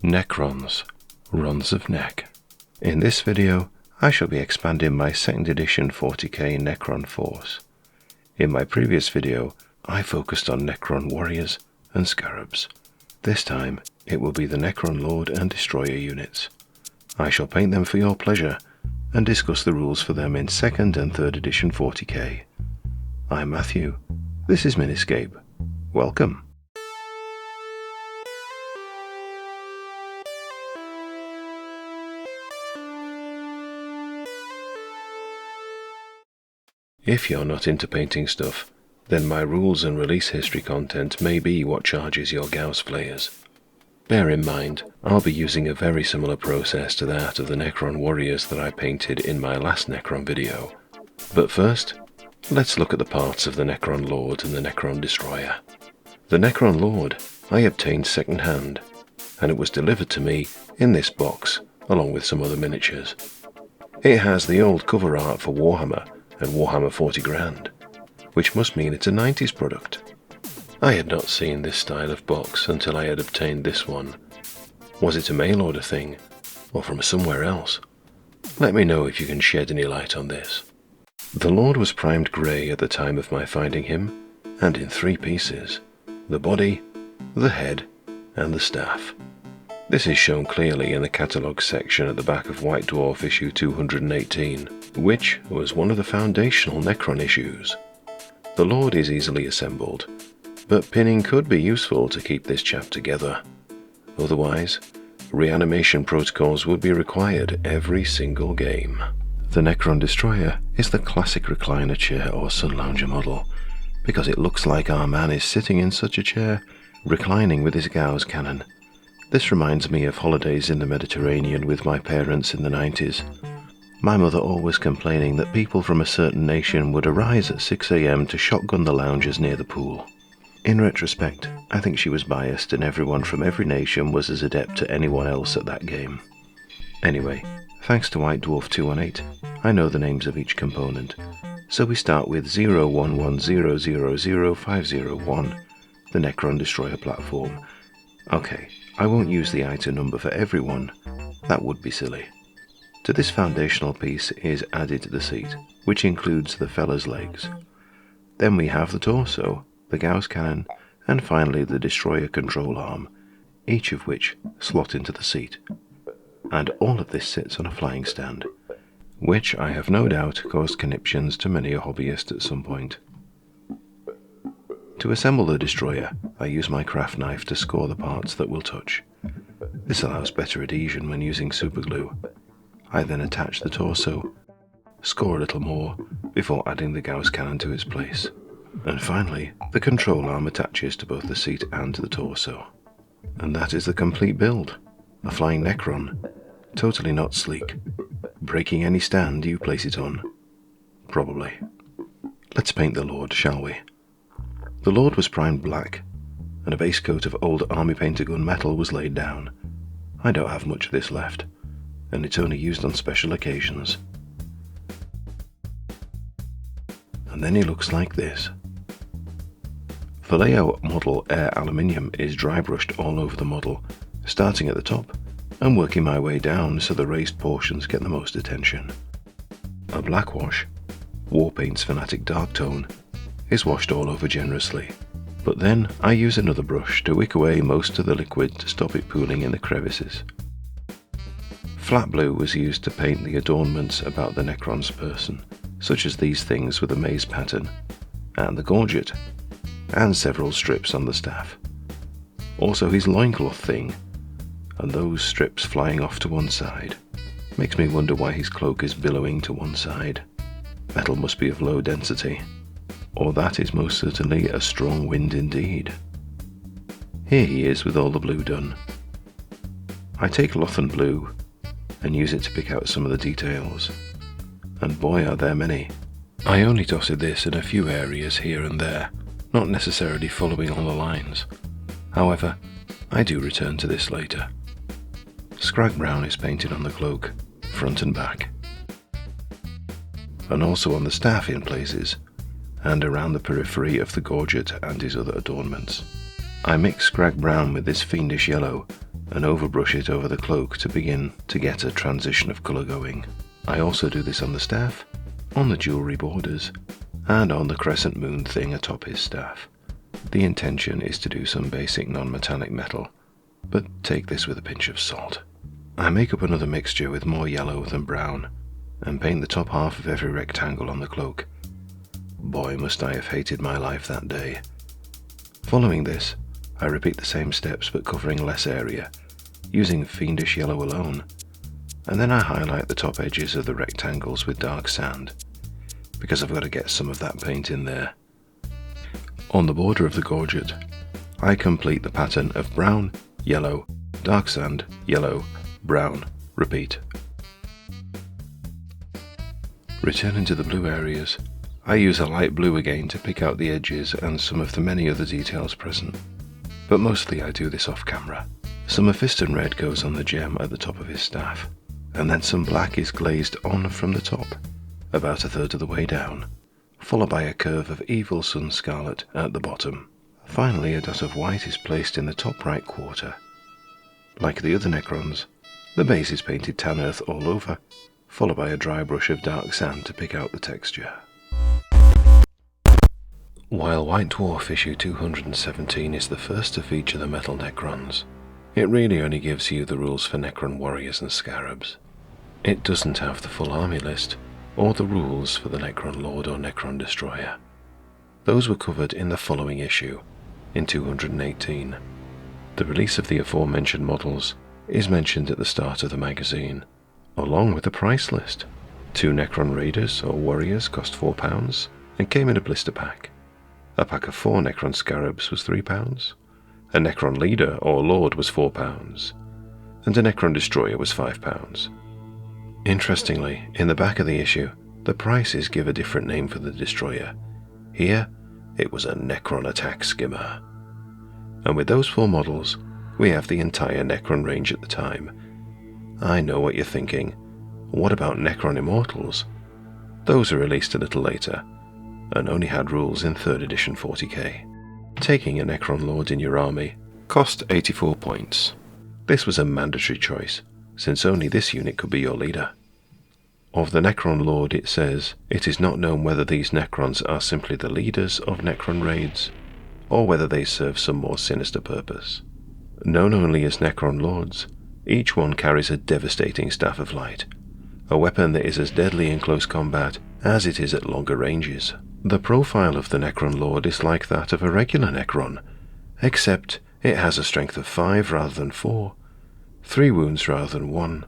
Necrons, Runs of Neck. In this video, I shall be expanding my 2nd edition 40k Necron force. In my previous video, I focused on Necron warriors and scarabs. This time, it will be the Necron Lord and Destroyer units. I shall paint them for your pleasure, and discuss the rules for them in 2nd and 3rd edition 40k. I'm Matthew, this is Miniscape. Welcome! If you're not into painting stuff, then my rules and release history content may be what charges your Gauss players. Bear in mind, I'll be using a very similar process to that of the Necron warriors that I painted in my last Necron video. But first, let's look at the parts of the Necron Lord and the Necron Destroyer. The Necron Lord I obtained second hand, and it was delivered to me in this box, along with some other miniatures. It has the old cover art for Warhammer and Warhammer 40 grand, which must mean it's a 90s product. I had not seen this style of box until I had obtained this one. Was it a mail order thing, or from somewhere else? Let me know if you can shed any light on this. The Lord was primed grey at the time of my finding him, and in 3 pieces: the body, the head, and the staff. This is shown clearly in the catalogue section at the back of White Dwarf issue 218, which was one of the foundational Necron issues. The Lord is easily assembled, but pinning could be useful to keep this chap together. Otherwise, reanimation protocols would be required every single game. The Necron Destroyer is the classic recliner chair or sun lounger model, because it looks like our man is sitting in such a chair, reclining with his Gauss cannon. This reminds me of holidays in the Mediterranean with my parents in the 90s. My mother always complaining that people from a certain nation would arise at 6 AM to shotgun the loungers near the pool. In retrospect, I think she was biased and everyone from every nation was as adept to anyone else at that game. Anyway, thanks to White Dwarf 218, I know the names of each component. So we start with 011000501, the Necron Destroyer platform. Okay, I won't use the item number for everyone, that would be silly. To this foundational piece is added the seat, which includes the fella's legs. Then we have the torso, the Gauss cannon, and finally the Destroyer control arm, each of which slot into the seat. And all of this sits on a flying stand, which I have no doubt caused conniptions to many a hobbyist at some point. To assemble the Destroyer, I use my craft knife to score the parts that will touch. This allows better adhesion when using superglue. I then attach the torso, score a little more, before adding the Gauss cannon to its place. And finally, the control arm attaches to both the seat and the torso. And that is the complete build. A flying Necron. Totally not sleek. Breaking any stand you place it on. Probably. Let's paint the Lord, shall we? The Lord was primed black, and a base coat of old army painter gun metal was laid down. I don't have much of this left, and it's only used on special occasions. And then he looks like this. Vallejo Model Air Aluminium is dry brushed all over the model, starting at the top and working my way down so the raised portions get the most attention. A black wash, Warpaint's Fanatic Dark Tone, is washed all over generously, but then I use another brush to wick away most of the liquid to stop it pooling in the crevices. Flat blue was used to paint the adornments about the Necron's person, such as these things with a maze pattern, and the gorget, and several strips on the staff. Also his loincloth thing, and those strips flying off to one side. Makes me wonder why his cloak is billowing to one side. Metal must be of low density, or that is most certainly a strong wind indeed. Here he is with all the blue done. I take Lothan blue and use it to pick out some of the details, and boy are there many. I only dotted this in a few areas here and there, not necessarily following all the lines. However, I do return to this later. Scrag brown is painted on the cloak, front and back, and also on the staff in places, and around the periphery of the gorget and his other adornments. I mix scrag brown with this fiendish yellow and overbrush it over the cloak to begin to get a transition of colour going. I also do this on the staff, on the jewellery borders, and on the crescent moon thing atop his staff. The intention is to do some basic non-metallic metal, but take this with a pinch of salt. I make up another mixture with more yellow than brown, and paint the top half of every rectangle on the cloak. Boy, must I have hated my life that day. Following this, I repeat the same steps but covering less area, using fiendish yellow alone, and then I highlight the top edges of the rectangles with dark sand, because I've got to get some of that paint in there. On the border of the gorget, I complete the pattern of brown, yellow, dark sand, yellow, brown, repeat. Returning to the blue areas, I use a light blue again to pick out the edges and some of the many other details present, but mostly I do this off camera. Some Mephiston red goes on the gem at the top of his staff, and then some black is glazed on from the top, about a third of the way down, followed by a curve of evil sun scarlet at the bottom. Finally, a dot of white is placed in the top right quarter. Like the other Necrons, the base is painted tan earth all over, followed by a dry brush of dark sand to pick out the texture. While White Dwarf issue 217 is the first to feature the metal Necrons, it really only gives you the rules for Necron warriors and scarabs. It doesn't have the full army list, or the rules for the Necron Lord or Necron Destroyer. Those were covered in the following issue, in 218. The release of the aforementioned models is mentioned at the start of the magazine, along with the price list. 2 Necron Raiders or Warriors cost £4 and came in a blister pack. A pack of 4 Necron Scarabs was £3, a Necron Leader or Lord was £4, and a Necron Destroyer was £5. Interestingly, in the back of the issue, the prices give a different name for the Destroyer. Here, it was a Necron Attack Skimmer. And with those 4 models, we have the entire Necron range at the time. I know what you're thinking. What about Necron Immortals? Those were released a little later, and only had rules in 3rd edition 40k. Taking a Necron Lord in your army cost 84 points. This was a mandatory choice, since only this unit could be your leader. Of the Necron Lord it says, it is not known whether these Necrons are simply the leaders of Necron raids, or whether they serve some more sinister purpose. Known only as Necron Lords, each one carries a devastating Staff of Light, a weapon that is as deadly in close combat as it is at longer ranges. The profile of the Necron Lord is like that of a regular Necron, except it has a strength of 5 rather than 4, 3 wounds rather than 1,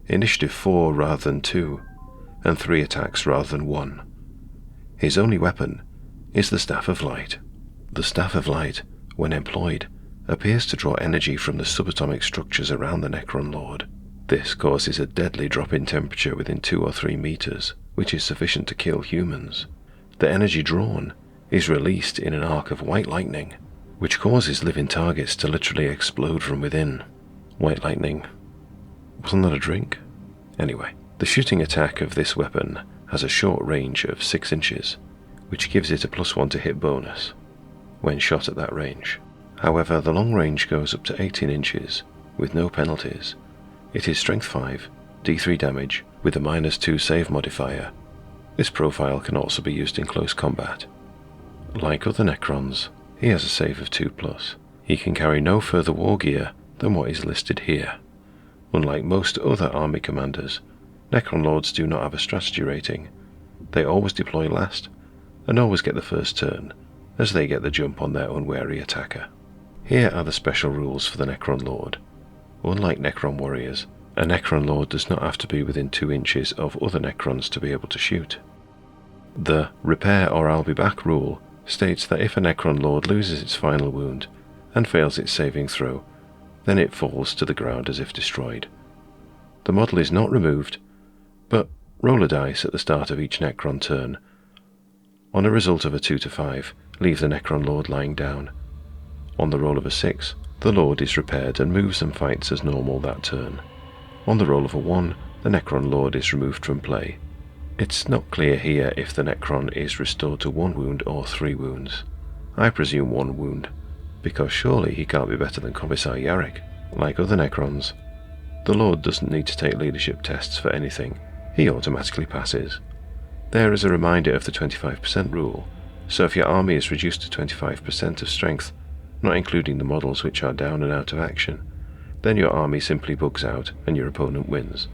initiative 4 rather than 2, and 3 attacks rather than 1. His only weapon is the Staff of Light. The Staff of Light, when employed, appears to draw energy from the subatomic structures around the Necron Lord. This causes a deadly drop in temperature within 2 or 3 meters, which is sufficient to kill humans. The energy drawn is released in an arc of white lightning, which causes living targets to literally explode from within. White lightning. Wasn't that a drink? Anyway, the shooting attack of this weapon has a short range of 6 inches, which gives it a +1 to hit bonus when shot at that range. However, the long range goes up to 18 inches with no penalties. It is strength 5, D3 damage with a -2 save modifier. This profile can also be used in close combat. Like other Necrons, he has a save of 2+. He can carry no further war gear than what is listed here. Unlike most other army commanders, Necron Lords do not have a strategy rating. They always deploy last, and always get the first turn, as they get the jump on their unwary attacker. Here are the special rules for the Necron Lord. Unlike Necron Warriors, a Necron Lord does not have to be within 2 inches of other Necrons to be able to shoot. The "repair or I'll be back" rule states that if a Necron Lord loses its final wound and fails its saving throw, then it falls to the ground as if destroyed. The model is not removed, but roll a dice at the start of each Necron turn. On a result of a 2 to 5, leave the Necron Lord lying down. On the roll of a 6, the Lord is repaired and moves and fights as normal that turn. On the roll of a 1, the Necron Lord is removed from play. It's not clear here if the Necron is restored to 1 wound or 3 wounds. I presume 1 wound, because surely he can't be better than Commissar Yarrick. like other Necrons. The Lord doesn't need to take leadership tests for anything, he automatically passes. There is a reminder of the 25% rule, so if your army is reduced to 25% of strength, not including the models which are down and out of action, then your army simply bugs out and your opponent wins.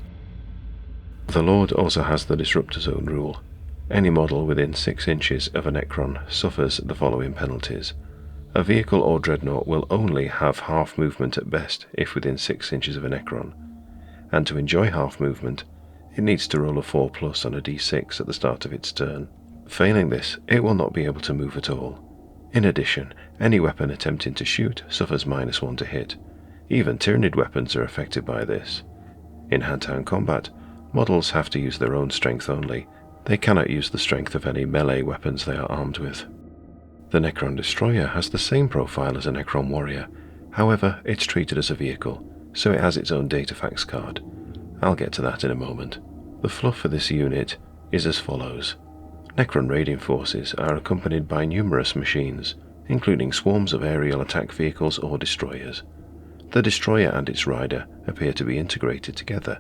The Lord also has the Disruptor Zone rule. Any model within 6 inches of a Necron suffers the following penalties. A vehicle or dreadnought will only have half movement at best if within 6 inches of a Necron, and to enjoy half movement, it needs to roll a 4+ on a d6 at the start of its turn. Failing this, it will not be able to move at all. In addition, any weapon attempting to shoot suffers -1 to hit. Even Tyranid weapons are affected by this. In hand-to-hand combat, models have to use their own strength only. They cannot use the strength of any melee weapons they are armed with. The Necron Destroyer has the same profile as a Necron Warrior, however it's treated as a vehicle, so it has its own data facts card. I'll get to that in a moment. The fluff for this unit is as follows. Necron raiding forces are accompanied by numerous machines, including swarms of aerial attack vehicles or destroyers. The destroyer and its rider appear to be integrated together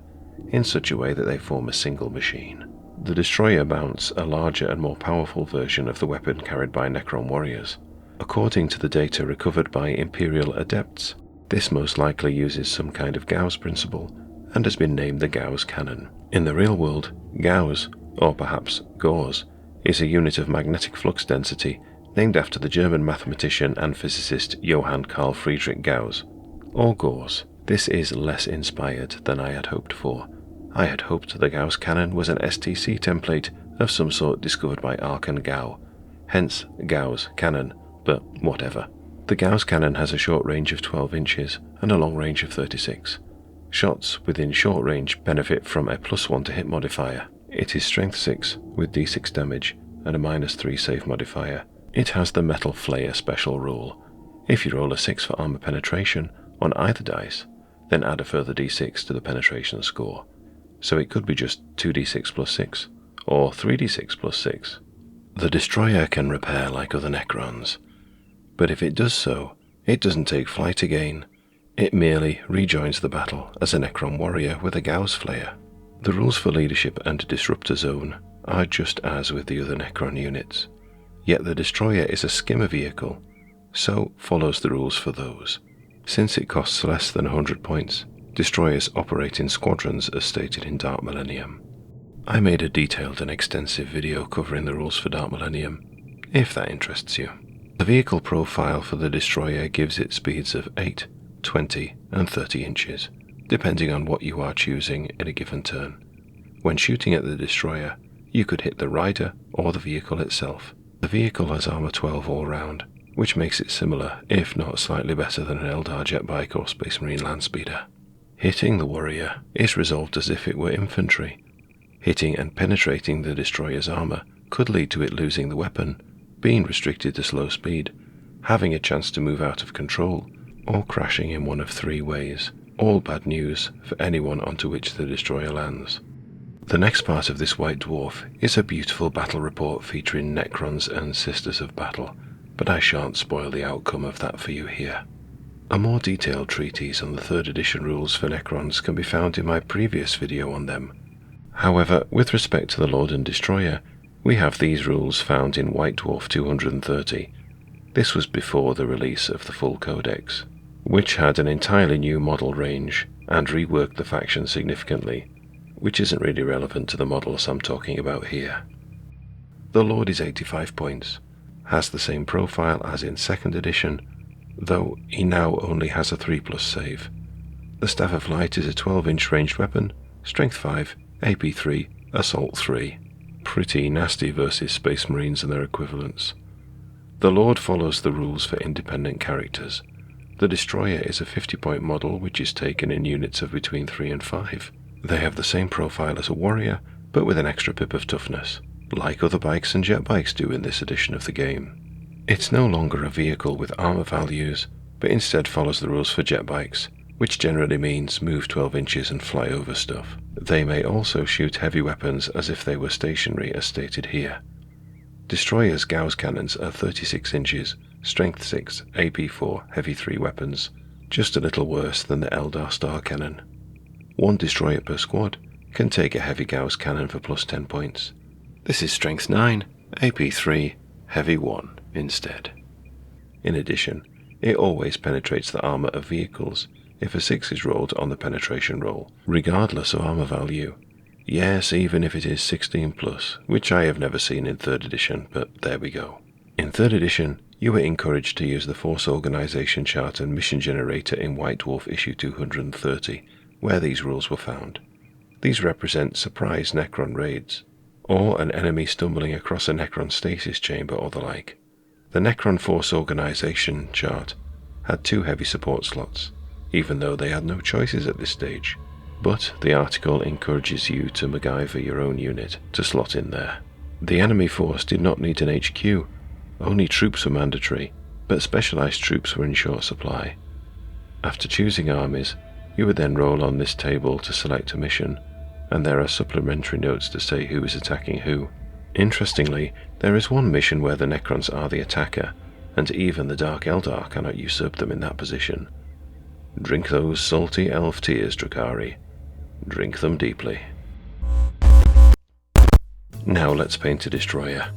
in such a way that they form a single machine. The destroyer mounts a larger and more powerful version of the weapon carried by Necron warriors. According to the data recovered by Imperial Adepts, this most likely uses some kind of Gauss principle and has been named the Gauss cannon. In the real world, Gauss, or perhaps Gauss, is a unit of magnetic flux density named after the German mathematician and physicist Johann Carl Friedrich Gauss, or Gauss. This is less inspired than I had hoped for. I had hoped the Gauss cannon was an STC template of some sort discovered by Ark and Gau, hence Gauss cannon, but whatever. The Gauss cannon has a short range of 12 inches and a long range of 36. Shots within short range benefit from a +1 to hit modifier. It is strength 6 with d6 damage and a -3 save modifier. It has the metal flayer special rule. If you roll a 6 for armor penetration on either dice, then add a further d6 to the penetration score. So it could be just 2d6 + 6, or 3d6 + 6. The destroyer can repair like other Necrons, but if it does so, it doesn't take flight again. It merely rejoins the battle as a Necron warrior with a Gauss flare. The rules for leadership and Disruptor Zone are just as with the other Necron units, yet the destroyer is a skimmer vehicle, so follows the rules for those. Since it costs less than 100 points, destroyers operate in squadrons as stated in Dark Millennium. I made a detailed and extensive video covering the rules for Dark Millennium, if that interests you. The vehicle profile for the destroyer gives it speeds of 8, 20 and 30 inches, depending on what you are choosing in a given turn. When shooting at the destroyer, you could hit the rider or the vehicle itself. The vehicle has armor 12 all round, which makes it similar, if not slightly better than an Eldar jet bike or Space Marine landspeeder. Hitting the warrior is resolved as if it were infantry. Hitting and penetrating the destroyer's armor could lead to it losing the weapon, being restricted to slow speed, having a chance to move out of control, or crashing in one of 3 ways. All bad news for anyone onto which the destroyer lands. The next part of this White Dwarf is a beautiful battle report featuring Necrons and Sisters of Battle, but I shan't spoil the outcome of that for you here. A more detailed treatise on the 3rd edition rules for Necrons can be found in my previous video on them. However, with respect to the Lord and Destroyer, we have these rules found in White Dwarf 230. This was before the release of the full codex, which had an entirely new model range and reworked the faction significantly, which isn't really relevant to the models I'm talking about here. The Lord is 85 points, has the same profile as in 2nd edition, though he now only has a 3+ save. The Staff of Light is a 12-inch ranged weapon, strength 5, AP 3, assault 3. Pretty nasty versus Space Marines and their equivalents. The Lord follows the rules for independent characters. The Destroyer is a 50-point model which is taken in units of between 3 and 5. They have the same profile as a warrior, but with an extra pip of toughness, like other bikes and jet bikes do in this edition of the game. It's no longer a vehicle with armor values, but instead follows the rules for jet bikes, which generally means move 12 inches and fly over stuff. They may also shoot heavy weapons as if they were stationary as stated here. Destroyer's Gauss cannons are 36 inches, strength 6, AP 4, heavy 3 weapons, just a little worse than the Eldar Star Cannon. 1 destroyer per squad can take a heavy Gauss cannon for plus 10 points. This is Strength 9, AP 3, Heavy 1 instead. In addition, it always penetrates the armor of vehicles if a 6 is rolled on the penetration roll, regardless of armor value. Yes, even if it is 16 plus, which I have never seen in 3rd edition, but there we go. In 3rd edition, you were encouraged to use the Force Organization Chart and Mission Generator in White Dwarf issue 230, where these rules were found. These represent surprise Necron raids, or an enemy stumbling across a Necron stasis chamber or the like. The Necron Force Organization Chart had 2 heavy support slots, even though they had no choices at this stage. But the article encourages you to MacGyver your own unit to slot in there. The enemy force did not need an HQ, only troops were mandatory, but specialized troops were in short supply. After choosing armies, you would then roll on this table to select a mission, and there are supplementary notes to say who is attacking who. Interestingly, there is one mission where the Necrons are the attacker, and even the Dark Eldar cannot usurp them in that position. Drink those salty elf tears, Drakari. Drink them deeply. Now let's paint a destroyer.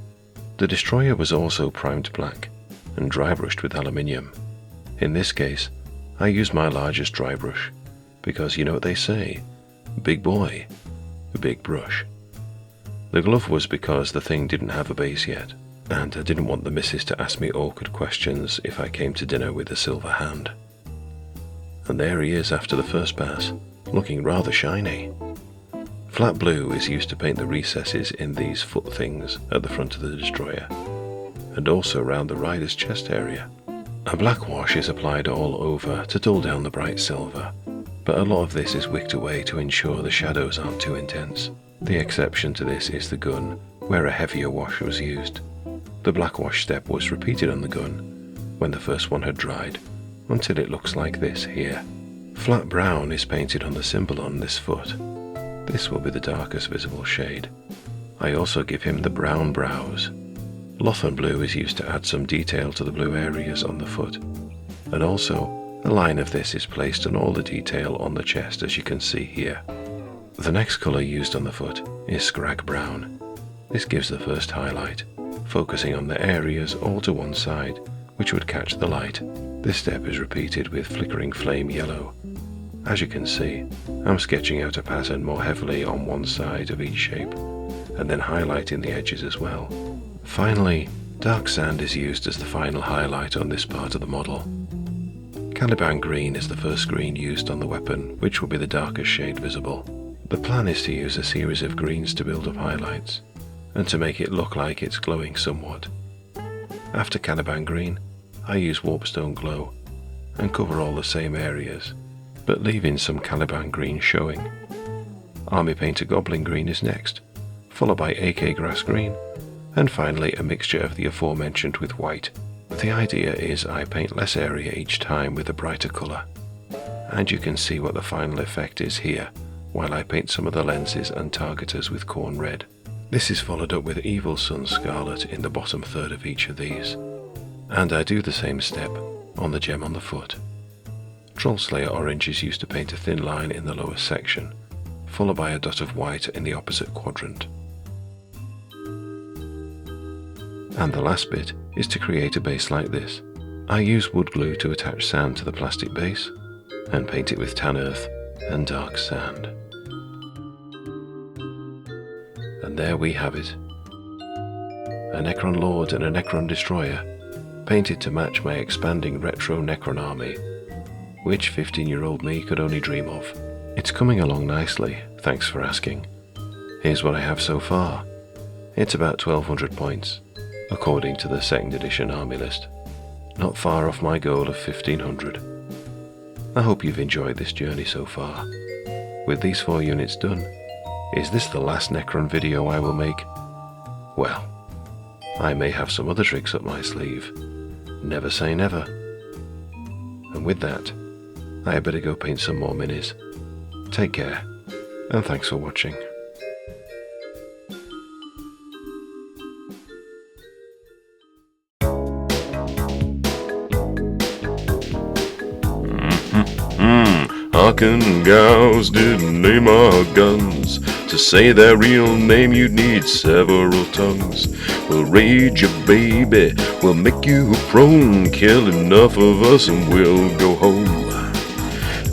The destroyer was also primed black and dry brushed with aluminium. In this case, I used my largest dry brush, because you know what they say, big boy, big brush. The glove was because the thing didn't have a base yet, and I didn't want the missus to ask me awkward questions if I came to dinner with a silver hand. And there he is after the first pass, looking rather shiny. Flat blue is used to paint the recesses in these foot things at the front of the destroyer, and also around the rider's chest area. A black wash is applied all over to dull down the bright silver, but a lot of this is wicked away to ensure the shadows aren't too intense. The exception to this is the gun, where a heavier wash was used. The black wash step was repeated on the gun, when the first one had dried, until it looks like this here. Flat brown is painted on the symbol on this foot. This will be the darkest visible shade. I also give him the brown brows. Lothan blue is used to add some detail to the blue areas on the foot, and also a line of this is placed on all the detail on the chest, as you can see here. The next colour used on the foot is scrag brown. This gives the first highlight, focusing on the areas all to one side, which would catch the light. This step is repeated with flickering flame yellow. As you can see, I'm sketching out a pattern more heavily on one side of each shape, and then highlighting the edges as well. Finally, dark sand is used as the final highlight on this part of the model. Caliban green is the first green used on the weapon, which will be the darkest shade visible. The plan is to use a series of greens to build up highlights, and to make it look like it's glowing somewhat. After Caliban green, I use Warpstone glow, and cover all the same areas, but leaving some Caliban green showing. Army Painter Goblin green is next, followed by AK Grass green, and finally a mixture of the aforementioned with white. The idea is I paint less area each time with a brighter colour, and you can see what the final effect is here, while I paint some of the lenses and targeters with corn red. This is followed up with Evil Sun Scarlet in the bottom third of each of these, and I do the same step on the gem on the foot. Troll Slayer orange is used to paint a thin line in the lower section, followed by a dot of white in the opposite quadrant. And the last bit is to create a base like this. I use wood glue to attach sand to the plastic base, and paint it with tan earth and dark sand. And there we have it. A Necron Lord and a Necron Destroyer, painted to match my expanding retro Necron army, which 15-year-old me could only dream of. It's coming along nicely, thanks for asking. Here's what I have so far. It's about 1200 points, according to the 2nd edition army list. Not far off my goal of 1500. I hope you've enjoyed this journey so far. With these 4 units done, is this the last Necron video I will make? Well, I may have some other tricks up my sleeve. Never say never. And with that, I had better go paint some more minis. Take care, and thanks for watching. American gals didn't name our guns. To say their real name you'd need several tongues. We'll raid you, baby, we'll make you prone. Kill enough of us and we'll go home.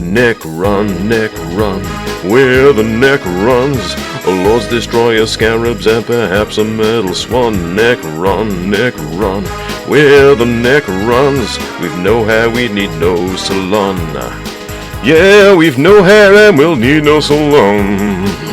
Necron, Necron, we're the Necrons. A Lord's Destroyer, scarabs, and perhaps a metal swan. Necron, Necron, we're the Necrons. We've no hair, we need no salon. Yeah, we've no hair and we'll need no salon.